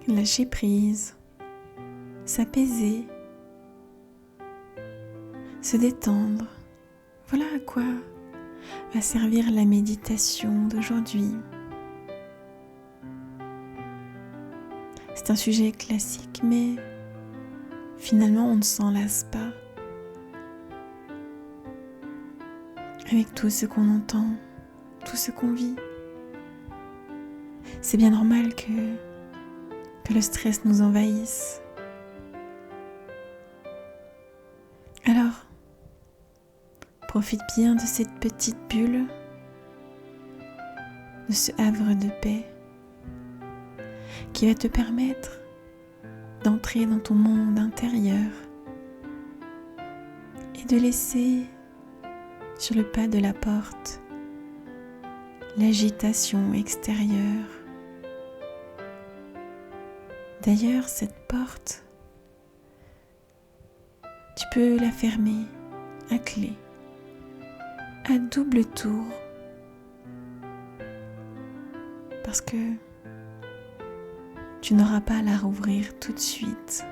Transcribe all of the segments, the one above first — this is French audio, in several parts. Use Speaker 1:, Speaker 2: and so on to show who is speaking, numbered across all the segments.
Speaker 1: lâcher prise, s'apaiser, se détendre. Voilà à quoi va servir la méditation d'aujourd'hui. C'est un sujet classique, mais finalement on ne s'en lasse pas. Avec tout ce qu'on entend, tout ce qu'on vit, c'est bien normal que le stress nous envahisse. Alors, profite bien de cette petite bulle, de ce havre de paix qui va te permettre d'entrer dans ton monde intérieur et de laisser sur le pas de la porte l'agitation extérieure. D'ailleurs, cette porte, tu peux la fermer à clé, à double tour, parce que tu n'auras pas à la rouvrir tout de suite.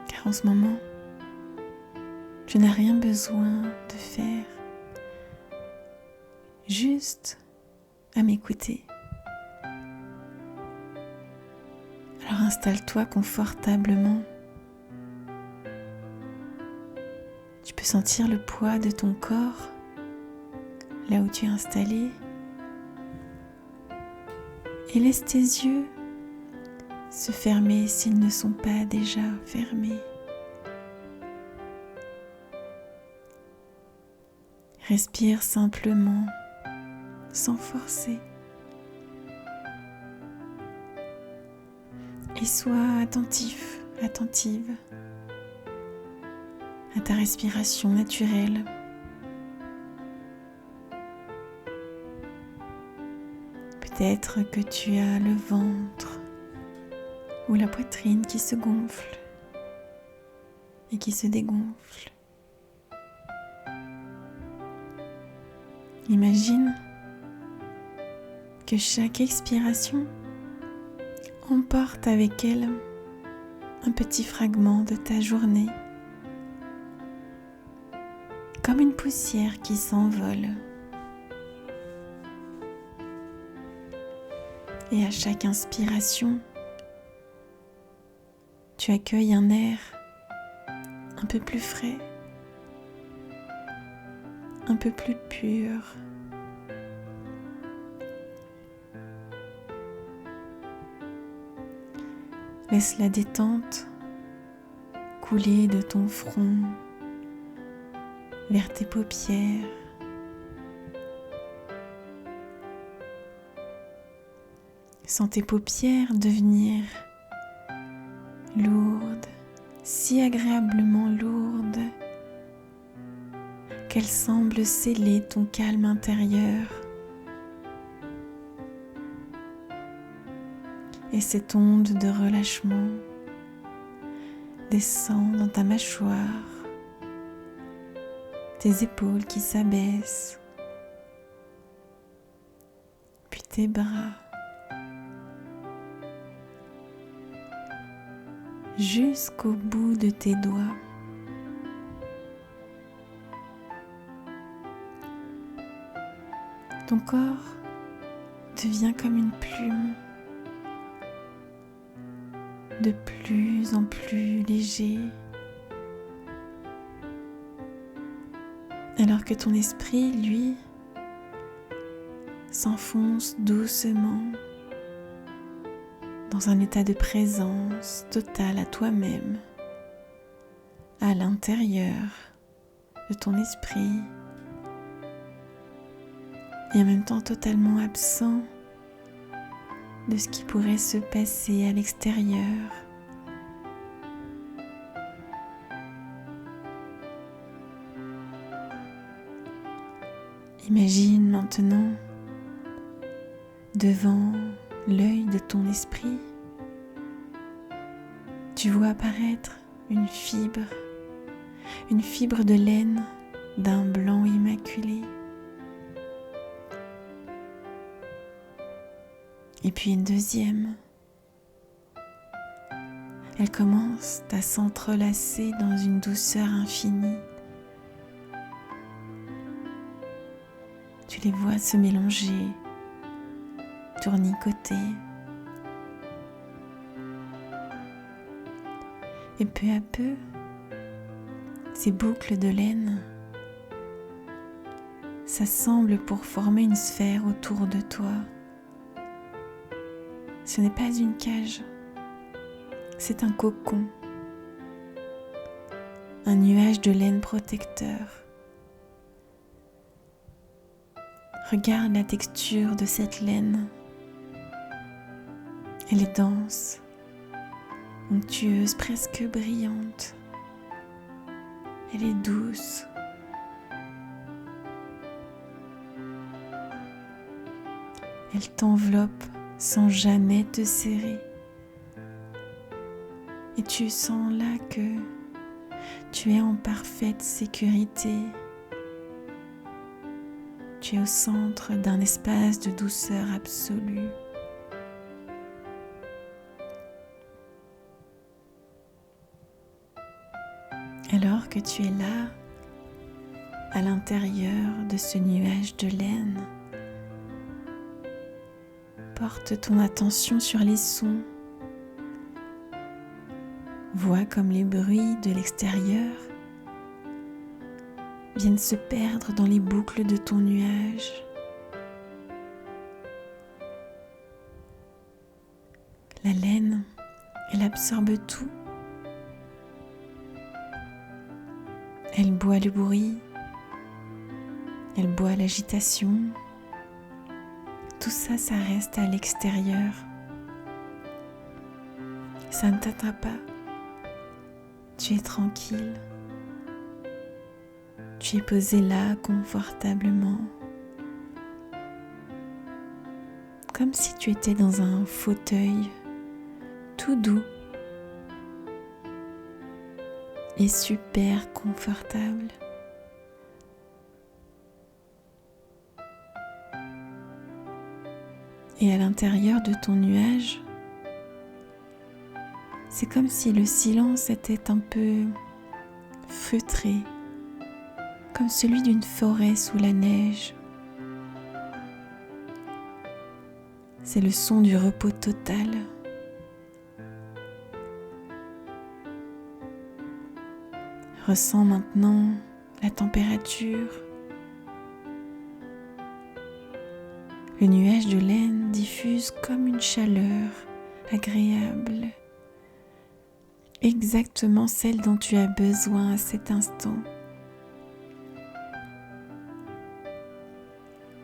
Speaker 1: Car en ce moment, tu n'as rien besoin de faire, juste à m'écouter. Alors installe-toi confortablement. Tu peux sentir le poids de ton corps là où tu es installé et laisse tes yeux se fermer s'ils ne sont pas déjà fermés. Respire simplement, sans forcer. Et sois attentif, attentive à ta respiration naturelle. Peut-être que tu as le ventre ou la poitrine qui se gonfle et qui se dégonfle. Imagine que chaque expiration emporte avec elle un petit fragment de ta journée, comme une poussière qui s'envole. Et à chaque inspiration, tu accueilles un air un peu plus frais, un peu plus pur. Laisse la détente couler de ton front vers tes paupières. Sens tes paupières devenir lourdes, si agréablement lourdes, qu'elles semblent sceller ton calme intérieur. Et cette onde de relâchement descend dans ta mâchoire, tes épaules qui s'abaissent, puis tes bras, jusqu'au bout de tes doigts. Ton corps devient comme une plume, de plus en plus léger, alors que ton esprit, lui, s'enfonce doucement dans un état de présence totale à toi-même, à l'intérieur de ton esprit, et en même temps totalement absent de ce qui pourrait se passer à l'extérieur. Imagine maintenant devant l'œil de ton esprit, tu vois apparaître une fibre de laine d'un blanc immaculé. Et puis une deuxième. Elles commencent à s'entrelacer dans une douceur infinie. Tu les vois se mélanger, tournicoter. Et peu à peu, ces boucles de laine s'assemblent pour former une sphère autour de toi. Ce n'est pas une cage, c'est un cocon, un nuage de laine protecteur. Regarde la texture de cette laine. Elle est dense, onctueuse, presque brillante. Elle est douce. Elle t'enveloppe sans jamais te serrer. Et tu sens là que tu es en parfaite sécurité. Tu es au centre d'un espace de douceur absolue. Alors que tu es là, à l'intérieur de ce nuage de laine, porte ton attention sur les sons. Vois comme les bruits de l'extérieur viennent se perdre dans les boucles de ton nuage. La laine, elle absorbe tout. Elle boit le bruit, elle boit l'agitation. Tout ça, ça reste à l'extérieur. Ça ne t'atteint pas. Tu es tranquille. Tu es posé là confortablement. Comme si tu étais dans un fauteuil tout doux et super confortable. Et à l'intérieur de ton nuage, c'est comme si le silence était un peu feutré, comme celui d'une forêt sous la neige. C'est le son du repos total. Ressens maintenant la température. Le nuage de laine diffuse comme une chaleur agréable, exactement celle dont tu as besoin à cet instant.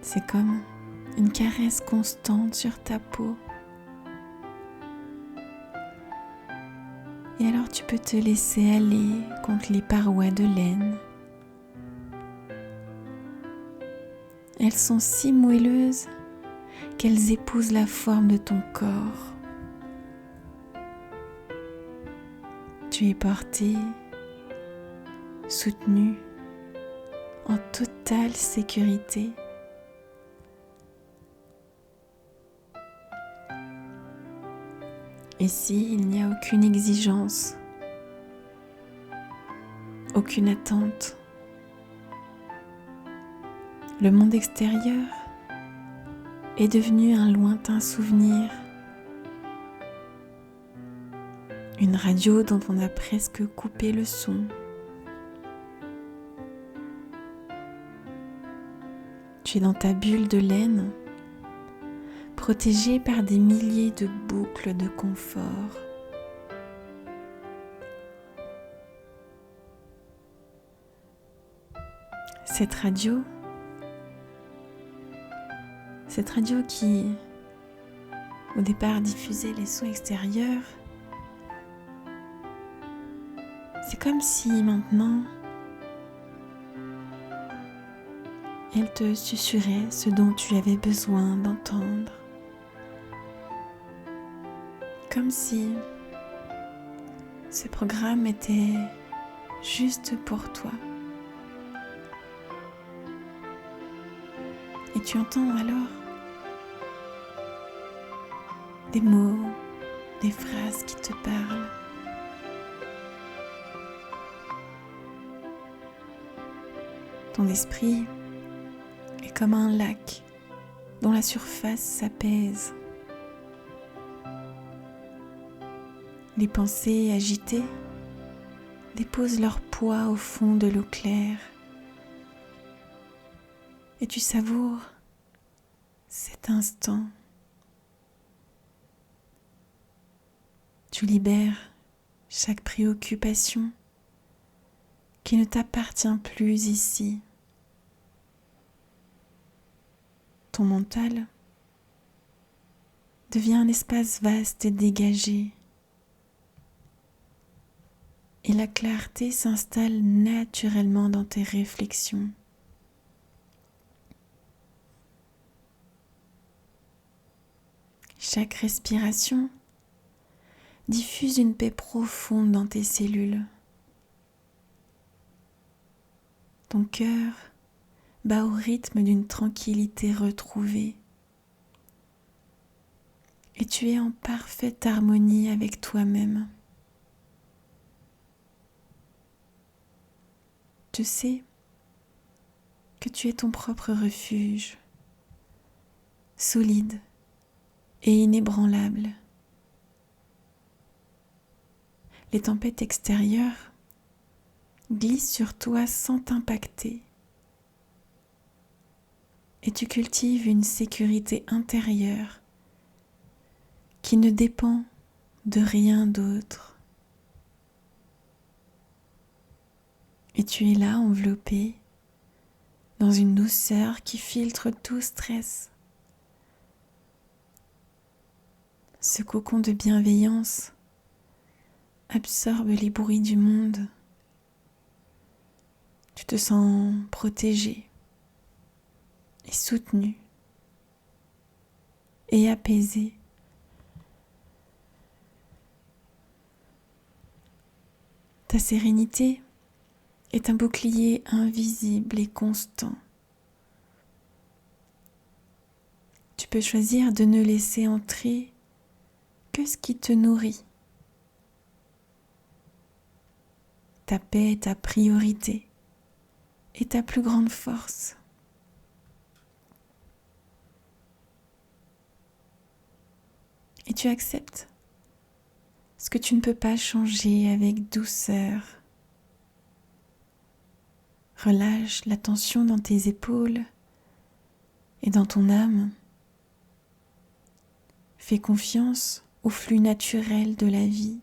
Speaker 1: C'est comme une caresse constante sur ta peau. Et alors tu peux te laisser aller contre les parois de laine. Elles sont si moelleuses qu'elles épousent la forme de ton corps. Tu es porté, soutenu, en totale sécurité. Ici, il n'y a aucune exigence, aucune attente. Le monde extérieur est devenu un lointain souvenir, une radio dont on a presque coupé le son. Tu es dans ta bulle de laine, protégée par des milliers de boucles de confort. Cette radio qui, au départ, diffusait les sons extérieurs, c'est comme si maintenant, elle te susurrait ce dont tu avais besoin d'entendre. Comme si ce programme était juste pour toi. Et tu entends alors des mots, des phrases qui te parlent. Ton esprit est comme un lac dont la surface s'apaise. Les pensées agitées déposent leur poids au fond de l'eau claire et tu savoures cet instant. Tu libères chaque préoccupation qui ne t'appartient plus ici. Ton mental devient un espace vaste et dégagé et la clarté s'installe naturellement dans tes réflexions. Chaque respiration diffuse une paix profonde dans tes cellules. Ton cœur bat au rythme d'une tranquillité retrouvée et tu es en parfaite harmonie avec toi-même. Tu sais que tu es ton propre refuge, solide et inébranlable. Les tempêtes extérieures glissent sur toi sans t'impacter et tu cultives une sécurité intérieure qui ne dépend de rien d'autre. Et tu es là enveloppé dans une douceur qui filtre tout stress. Ce cocon de bienveillance absorbe les bruits du monde. Tu te sens protégé et soutenu et apaisé. Ta sérénité est un bouclier invisible et constant. Tu peux choisir de ne laisser entrer que ce qui te nourrit. Ta paix est ta priorité et ta plus grande force. Et tu acceptes ce que tu ne peux pas changer avec douceur. Relâche la tension dans tes épaules et dans ton âme. Fais confiance au flux naturel de la vie.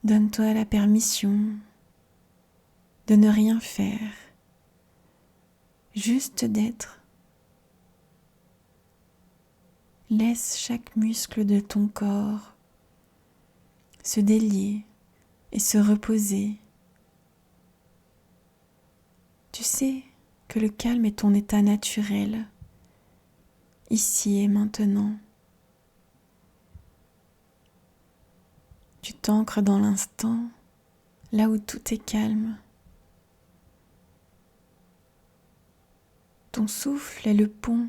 Speaker 1: Donne-toi la permission de ne rien faire, juste d'être. Laisse chaque muscle de ton corps se délier et se reposer. Tu sais que le calme est ton état naturel, ici et maintenant. Tu t'ancres dans l'instant, là où tout est calme. Ton souffle est le pont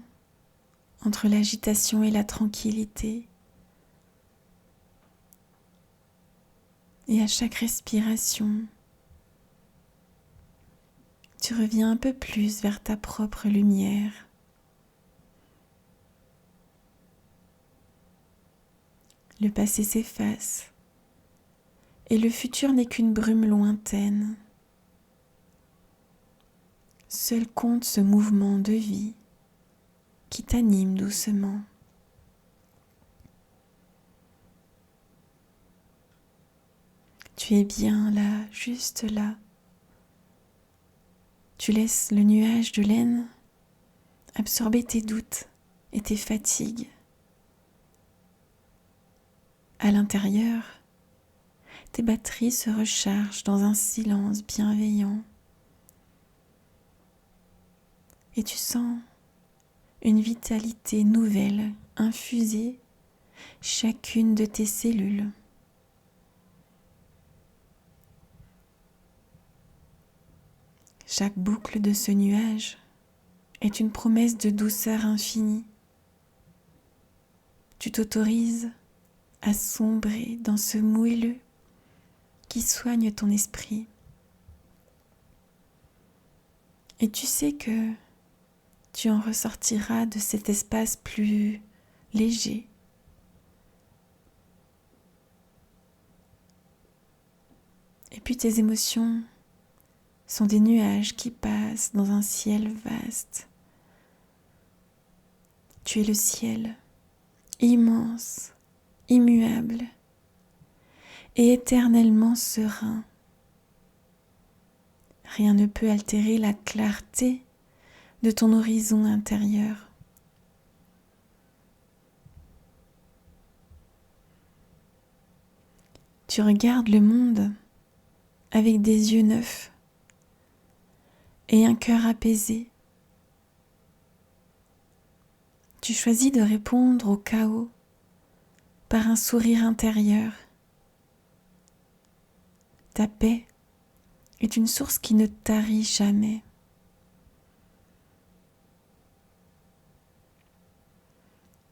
Speaker 1: entre l'agitation et la tranquillité. Et à chaque respiration, tu reviens un peu plus vers ta propre lumière. Le passé s'efface et le futur n'est qu'une brume lointaine. Seul compte ce mouvement de vie qui t'anime doucement. Tu es bien là, juste là. Tu laisses le nuage de laine absorber tes doutes et tes fatigues. À l'intérieur, tes batteries se rechargent dans un silence bienveillant. Et tu sens une vitalité nouvelle infuser chacune de tes cellules. Chaque boucle de ce nuage est une promesse de douceur infinie. Tu t'autorises à sombrer dans ce moelleux qui soigne ton esprit. Et tu sais que tu en ressortiras de cet espace plus léger. Et puis tes émotions sont des nuages qui passent dans un ciel vaste. Tu es le ciel, immense, immuable et éternellement serein. Rien ne peut altérer la clarté de ton horizon intérieur. Tu regardes le monde avec des yeux neufs et un cœur apaisé. Tu choisis de répondre au chaos par un sourire intérieur. Ta paix est une source qui ne tarit jamais.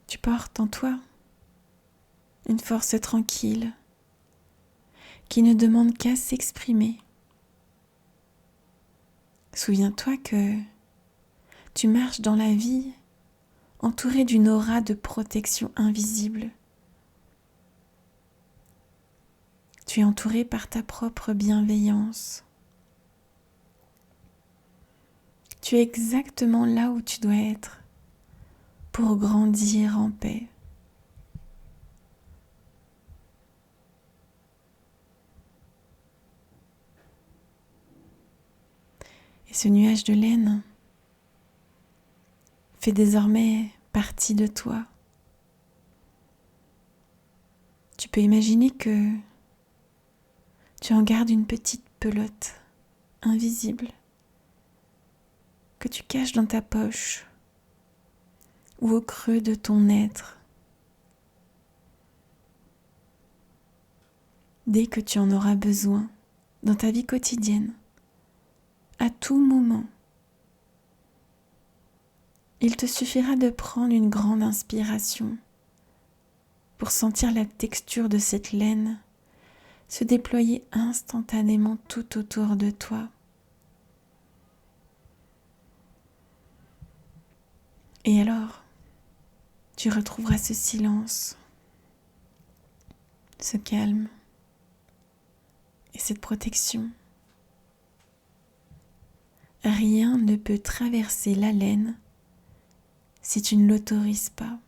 Speaker 1: Tu portes en toi une force tranquille qui ne demande qu'à s'exprimer. Souviens-toi que tu marches dans la vie entouré d'une aura de protection invisible. Tu es entouré par ta propre bienveillance. Tu es exactement là où tu dois être pour grandir en paix. Et ce nuage de laine fait désormais partie de toi. Tu peux imaginer que tu en gardes une petite pelote invisible que tu caches dans ta poche ou au creux de ton être. Dès que tu en auras besoin dans ta vie quotidienne, à tout moment, il te suffira de prendre une grande inspiration pour sentir la texture de cette laine se déployer instantanément tout autour de toi. Et alors, tu retrouveras ce silence, ce calme et cette protection. Rien ne peut traverser la laine si tu ne l'autorises pas.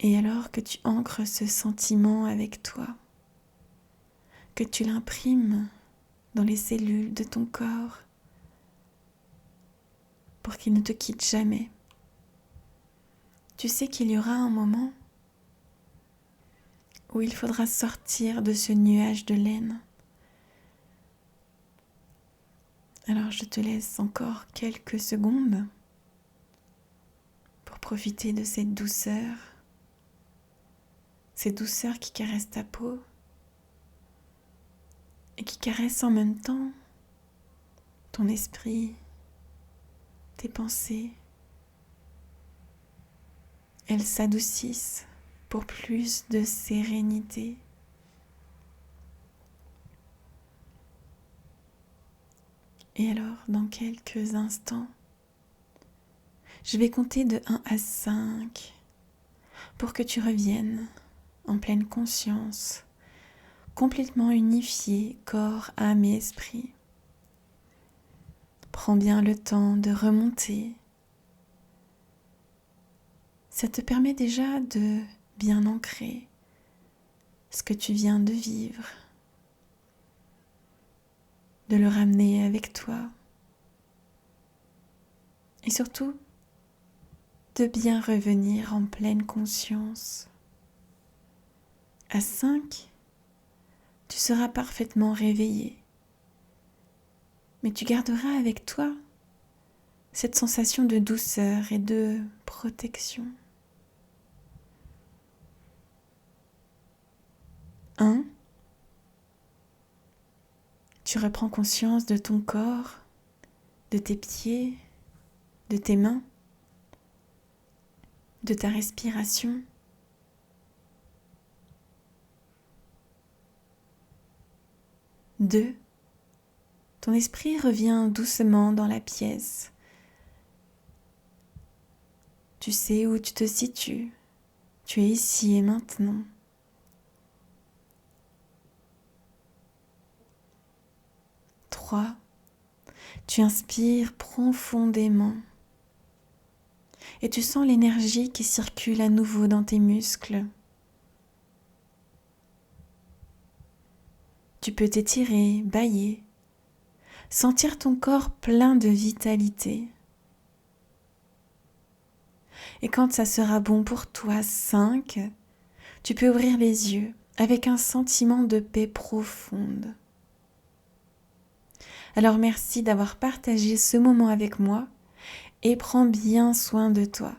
Speaker 1: Et alors que tu ancres ce sentiment avec toi, que tu l'imprimes dans les cellules de ton corps pour qu'il ne te quitte jamais, tu sais qu'il y aura un moment où il faudra sortir de ce nuage de laine. Alors je te laisse encore quelques secondes pour profiter de cette douceur qui caresse ta peau et qui caresse en même temps ton esprit, tes pensées. Elles s'adoucissent pour plus de sérénité. Et alors, dans quelques instants, je vais compter de 1 à 5 pour que tu reviennes en pleine conscience, complètement unifié, corps, âme et esprit. Prends bien le temps de remonter. Ça te permet déjà de bien ancrer ce que tu viens de vivre, de le ramener avec toi et surtout de bien revenir en pleine conscience. À 5, tu seras parfaitement réveillé, mais tu garderas avec toi cette sensation de douceur et de protection. 1, Tu reprends conscience de ton corps, de tes pieds, de tes mains, de ta respiration. 2. Ton esprit revient doucement dans la pièce. Tu sais où tu te situes. Tu es ici et maintenant. 3. Tu inspires profondément et tu sens l'énergie qui circule à nouveau dans tes muscles. Tu peux t'étirer, bâiller, sentir ton corps plein de vitalité. Et quand ça sera bon pour toi, 5, tu peux ouvrir les yeux avec un sentiment de paix profonde. Alors merci d'avoir partagé ce moment avec moi et prends bien soin de toi.